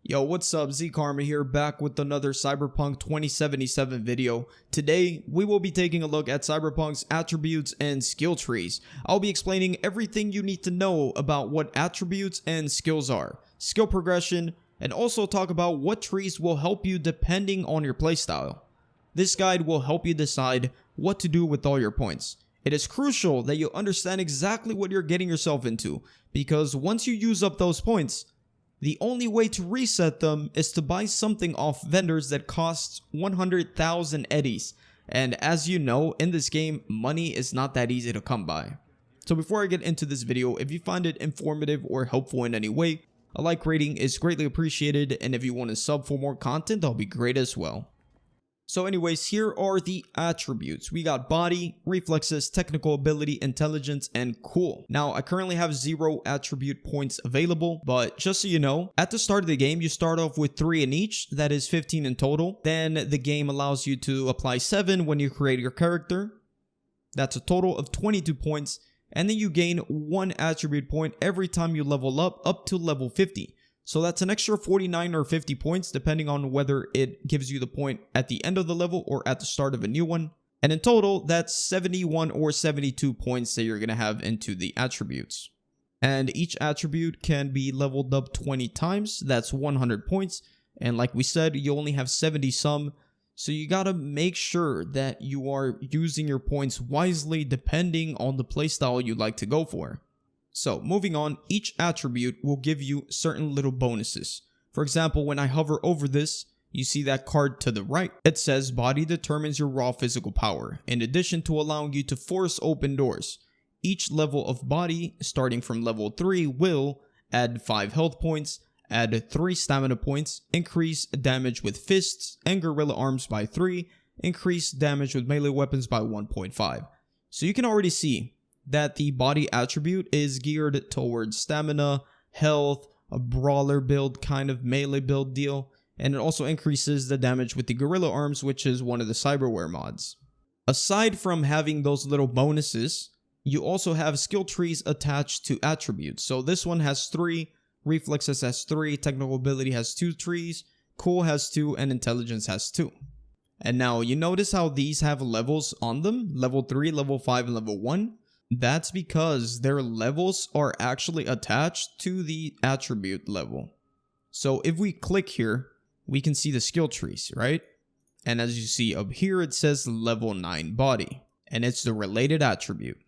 Yo, what's up? Z Karma here, back with another Cyberpunk 2077 video. Today, we will be taking a look at Cyberpunk's attributes and skill trees. I'll be explaining everything you need to know about what attributes and skills are, skill progression, and also talk about what trees will help you depending on your playstyle. This guide will help you decide what to do with all your points. It is crucial that you understand exactly what you're getting yourself into, because once you use up those points, the only way to reset them is to buy something off vendors that costs 100,000 eddies. And as you know, in this game, money is not that easy to come by. So before I get into this video, if you find it informative or helpful in any way, a like rating is greatly appreciated, and if you want to sub for more content, that'll be great as well. So anyways, here are the attributes. We got body, reflexes, technical ability, intelligence, and cool. Now, I currently have 0 attribute points available, but just so you know, at the start of the game, you start off with 3 in each, that is 15 in total. Then the game allows you to apply 7 when you create your character. That's a total of 22 points, and then you gain 1 attribute point every time you level up to level 50. So that's an extra 49 or 50 points depending on whether it gives you the point at the end of the level or at the start of a new one. And in total, that's 71 or 72 points that you're going to have into the attributes. And each attribute can be leveled up 20 times. That's 100 points. And like we said, you only have 70 some. So you got to make sure that you are using your points wisely depending on the playstyle you'd like to go for. So moving on, each attribute will give you certain little bonuses. For example, when I hover over this, you see that card to the right. It says body determines your raw physical power, in addition to allowing you to force open doors. Each level of body, starting from level 3, will add 5 health points, add 3 stamina points, increase damage with fists and gorilla arms by 3, increase damage with melee weapons by 1.5. So you can already see that the body attribute is geared towards stamina, health, a brawler build kind of melee build deal, and it also increases the damage with the gorilla arms, which is one of the cyberware mods. Aside from having those little bonuses, you also have skill trees attached to attributes. So this one has 3, reflexes has 3, technical ability has 2 trees, cool has 2, and intelligence has 2. And now you notice how these have levels on them, level 3, level 5, and level 1. That's because their levels are actually attached to the attribute level. So if we click here, we can see the skill trees, right? And as you see up here, it says level 9 body, and it's the related attribute.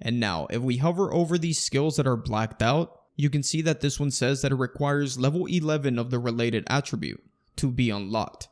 And now if we hover over these skills that are blacked out, you can see that this one says that it requires level 11 of the related attribute to be unlocked.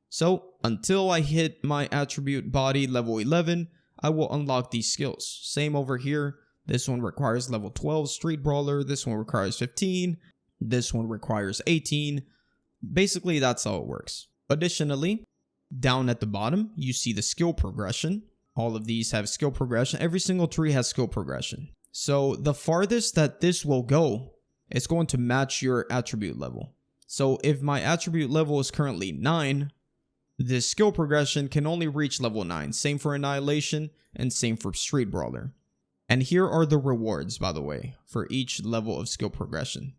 So until I hit my attribute body level 11, I will unlock these skills. Same over here. This one requires level 12 street brawler. This one requires 15. This one requires 18. Basically, that's how it works. Additionally, down at the bottom, you see the skill progression. All of these have skill progression. Every single tree has skill progression. So the farthest that this will go, it's going to match your attribute level. So if my attribute level is currently 9, this skill progression can only reach level 9. Same for Annihilation and same for Street Brawler. And here are the rewards, by the way, for each level of skill progression.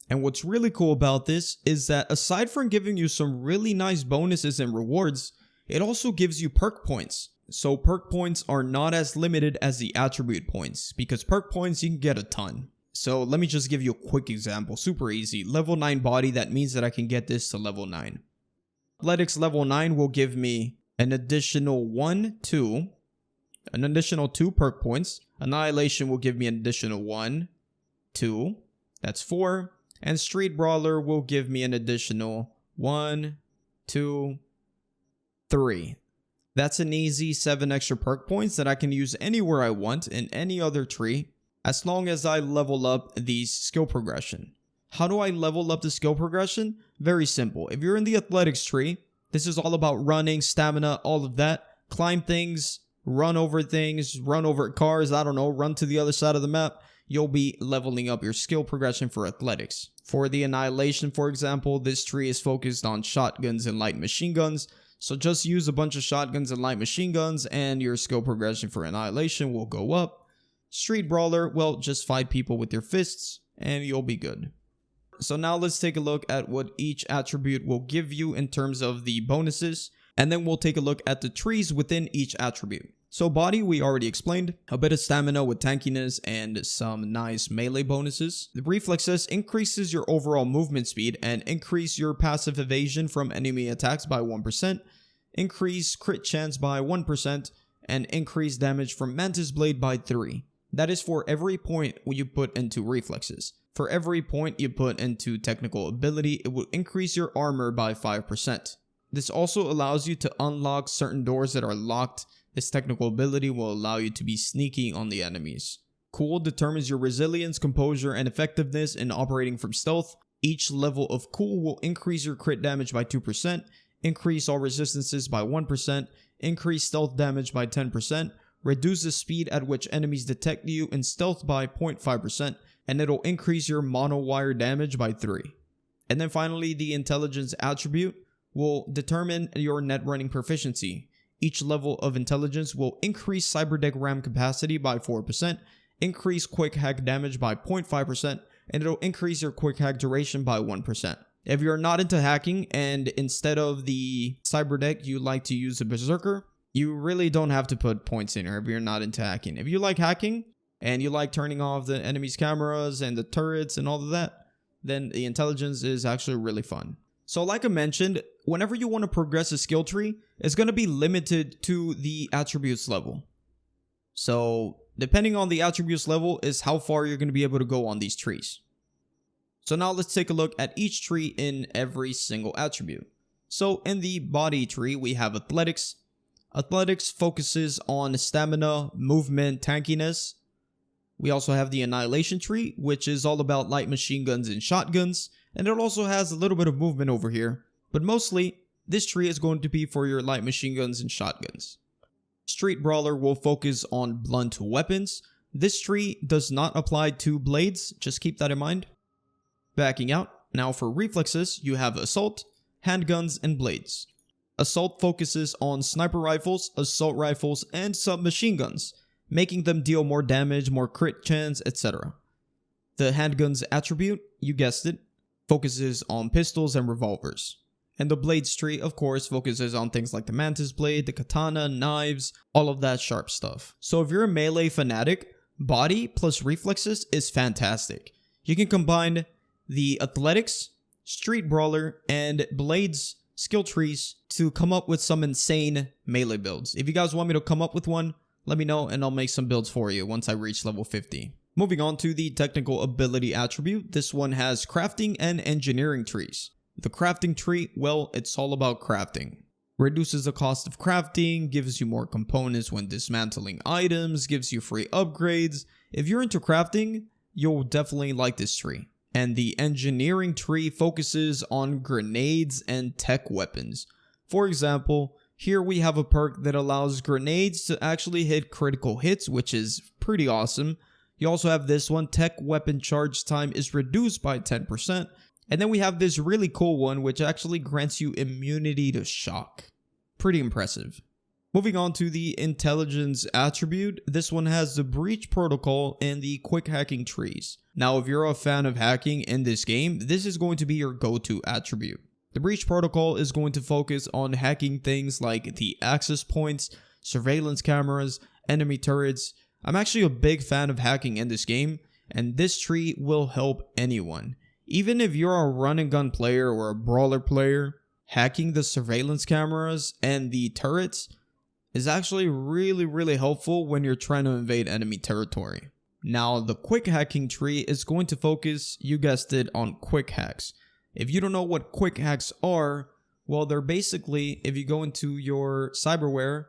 And what's really cool about this is that aside from giving you some really nice bonuses and rewards, it also gives you perk points. So perk points are not as limited as the attribute points, because perk points you can get a ton. So let me just give you a quick example, super easy. Level 9 body, that means that I can get this to level 9. Athletics level 9 will give me an additional 2 perk points. Annihilation will give me an additional 1, 2, that's 4. And Street Brawler will give me an additional 1, 2, 3. That's an easy 7 extra perk points that I can use anywhere I want in any other tree, as long as I level up the skill progression. How do I level up the skill progression? Very simple. If you're in the athletics tree, this is all about running, stamina, all of that. Climb things, run over things, run over cars, I don't know, run to the other side of the map. You'll be leveling up your skill progression for athletics. For the Annihilation, for example, this tree is focused on shotguns and light machine guns. So just use a bunch of shotguns and light machine guns and your skill progression for Annihilation will go up. Street Brawler, well, just fight people with your fists and you'll be good. So now let's take a look at what each attribute will give you in terms of the bonuses, and then we'll take a look at the trees within each attribute. So body, we already explained, a bit of stamina with tankiness and some nice melee bonuses. The reflexes increases your overall movement speed and increase your passive evasion from enemy attacks by 1%, increase crit chance by 1%, and increase damage from Mantis Blade by 3. That is for every point you put into reflexes. For every point you put into technical ability, it will increase your armor by 5%. This also allows you to unlock certain doors that are locked. This technical ability will allow you to be sneaky on the enemies. Cool determines your resilience, composure, and effectiveness in operating from stealth. Each level of cool will increase your crit damage by 2%, increase all resistances by 1%, increase stealth damage by 10%, reduce the speed at which enemies detect you in stealth by 0.5%, and it'll increase your mono wire damage by 3. And then finally, the intelligence attribute will determine your net running proficiency. Each level of intelligence will increase cyberdeck RAM capacity by 4%, increase quick hack damage by 0.5%, and it'll increase your quick hack duration by 1%. If you're not into hacking and instead of the cyberdeck you like to use a berserker, you really don't have to put points in here if you're not into hacking. If you like hacking and you like turning off the enemy's cameras and the turrets and all of that, then the intelligence is actually really fun. So like I mentioned, whenever you want to progress a skill tree, it's going to be limited to the attributes level. So depending on the attributes level is how far you're going to be able to go on these trees. So now let's take a look at each tree in every single attribute. So in the body tree, we have athletics. Athletics focuses on stamina, movement, tankiness. We also have the annihilation tree, which is all about light machine guns and shotguns. And it also has a little bit of movement over here. But mostly, this tree is going to be for your light machine guns and shotguns. Street Brawler will focus on blunt weapons. This tree does not apply to blades, just keep that in mind. Backing out, now for reflexes, you have Assault, handguns, and blades. Assault focuses on sniper rifles, assault rifles, and submachine guns, making them deal more damage, more crit chance, etc. The handguns attribute, you guessed it, focuses on pistols and revolvers. And the blades tree, of course, focuses on things like the Mantis Blade, the katana, knives, all of that sharp stuff. So if you're a melee fanatic, body plus reflexes is fantastic. You can combine the athletics, street brawler, and blades skill trees to come up with some insane melee builds. If you guys want me to come up with one, let me know and I'll make some builds for you once I reach level 50. Moving on to the technical ability attribute, this one has crafting and engineering trees. The crafting tree, well, it's all about crafting. Reduces the cost of crafting, gives you more components when dismantling items, gives you free upgrades. If you're into crafting, you'll definitely like this tree. And the engineering tree focuses on grenades and tech weapons. For example, here we have a perk that allows grenades to actually hit critical hits, which is pretty awesome. You also have this one, tech weapon charge time is reduced by 10%. And then we have this really cool one, which actually grants you immunity to shock. Pretty impressive. Moving on to the intelligence attribute, this one has the breach protocol and the quick hacking trees. Now, if you're a fan of hacking in this game, this is going to be your go-to attribute. The breach protocol is going to focus on hacking things like the access points, surveillance cameras, enemy turrets. I'm actually a big fan of hacking in this game, and this tree will help anyone. Even if you're a run and gun player or a brawler player, hacking the surveillance cameras and the turrets is actually really helpful when you're trying to invade enemy territory. Now, the quick hacking tree is going to focus, you guessed it, on quick hacks. If you don't know what quick hacks are, well, they're basically, if you go into your cyberware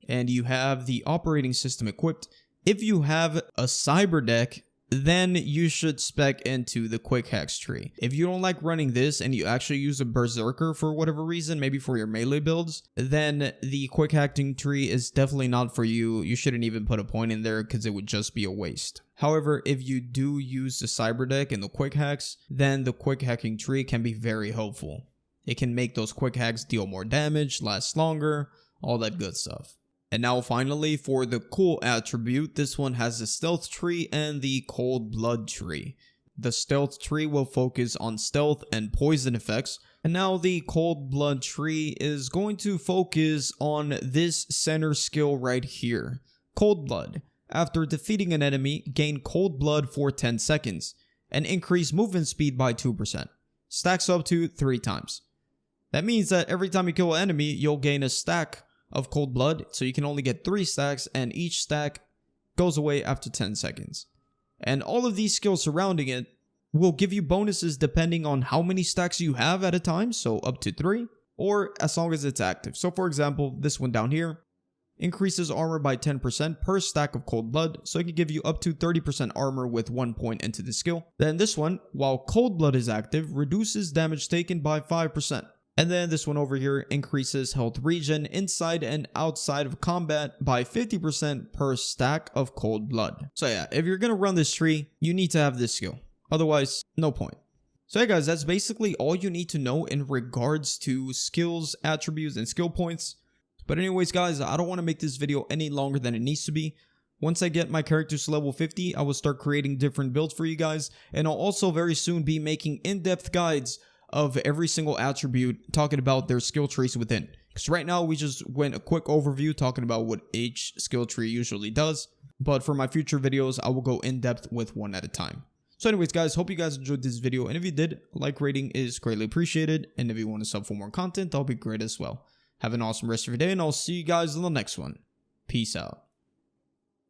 and you have the operating system equipped, if you have a cyber deck, then you should spec into the quick hacks tree. If you don't like running this and you actually use a berserker for whatever reason, maybe for your melee builds, then the quick hacking tree is definitely not for you. You shouldn't even put a point in there because it would just be a waste. However, if you do use the cyber deck and the quick hacks, then the quick hacking tree can be very helpful. It can make those quick hacks deal more damage, last longer, all that good stuff. And now finally, for the cool attribute, this one has the stealth tree and the cold blood tree. The stealth tree will focus on stealth and poison effects. And now the cold blood tree is going to focus on this center skill right here. Cold blood. After defeating an enemy, gain cold blood for 10 seconds. And increase movement speed by 2%. Stacks up to 3 times. That means that every time you kill an enemy, you'll gain a stack of cold blood. So you can only get 3 stacks, and each stack goes away after 10 seconds. And all of these skills surrounding it will give you bonuses depending on how many stacks you have at a time, so up to 3, or as long as it's active. So for example, this one down here increases armor by 10% per stack of cold blood, so it can give you up to 30% armor with 1 point into the skill. Then this one, while cold blood is active, reduces damage taken by 5%. And then this one over here increases health regen inside and outside of combat by 50% per stack of cold blood. So yeah, if you're gonna run this tree, you need to have this skill. Otherwise, no point. So hey guys, that's basically all you need to know in regards to skills, attributes, and skill points. But anyways guys, I don't want to make this video any longer than it needs to be. Once I get my characters to level 50, I will start creating different builds for you guys. And I'll also very soon be making in-depth guides of every single attribute, talking about their skill trees within. Because right now we just went a quick overview talking about what each skill tree usually does. But for my future videos, I will go in depth with one at a time. So anyways guys, hope you guys enjoyed this video. And if you did, a like rating is greatly appreciated. And if you want to sub for more content, that'll be great as well. Have an awesome rest of your day, and I'll see you guys in the next one. Peace out.